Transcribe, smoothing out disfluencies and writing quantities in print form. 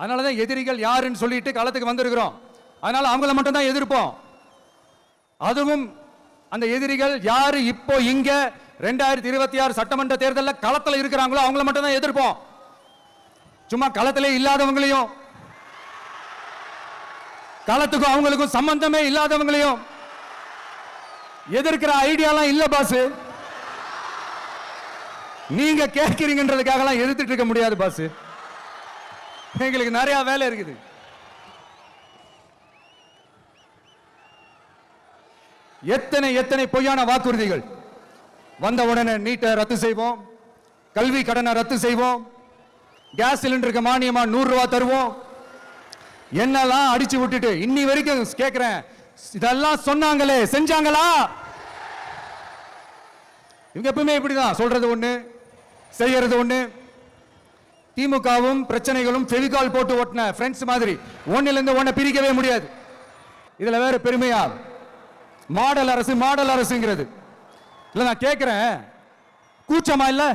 அதனாலதான் எதிரிகள் யாருன்னு சொல்லிட்டு களத்துக்கு வந்திருக்கிறோம். அதனால அவங்கள மட்டும் தான் எதிர்ப்போம். அதுவும் அந்த எதிரிகள் யாரு இப்போ இங்க 2026 சட்டமன்ற தேர்தலில் களத்தில் இருக்கிறாங்களோ அவங்கள மட்டும் தான் எதிர்ப்போம். சும்மா களத்திலே இல்லாதவங்களையும், களத்துக்கும் அவங்களுக்கும் சம்பந்தமே இல்லாதவங்களையும் எதிர்க்கிற ஐடியாலாம் இல்ல பாஸ். நீங்க கேட்கிறீங்கன்றதுக்காக எதிர்த்துட்டு இருக்க முடியாது பாஸ். எங்களுக்கு நிறைய வேலை இருக்குது. எத்தனை எத்தனை பொய்யான வாக்குறுதிகள். வந்த உடனே நீட்டை ரத்து செய்வோம், கல்வி கடனை ரத்து செய்வோம், கேஸ் சிலிண்டருக்கு மானியமா 100 ரூபாய் தருவோம், என்னெல்லாம் அடிச்சு விட்டுட்டு இன்னி வரைக்கும் கேட்கிறேன், இதெல்லாம் சொன்னாங்களே செஞ்சாங்களா? இவங்க எப்பவுமே இப்படிதான், சொல்றது ஒண்ணு செய்யறது ஒண்ணு. திமுகவும் பிரச்சனைகளும் ஃபெவிகால் போட்டு ஓட்டின ஃப்ரெண்ட்ஸ் மாதிரி ஒன்னில இருந்து ஒன்ன பிரிக்கவே முடியாது. இதுல வேற பெருமையா மாடல் அரசு மாடல் அரசுங்கிறது இல்ல. நான் கேட்கிறேன், கூச்சமா இல்ல?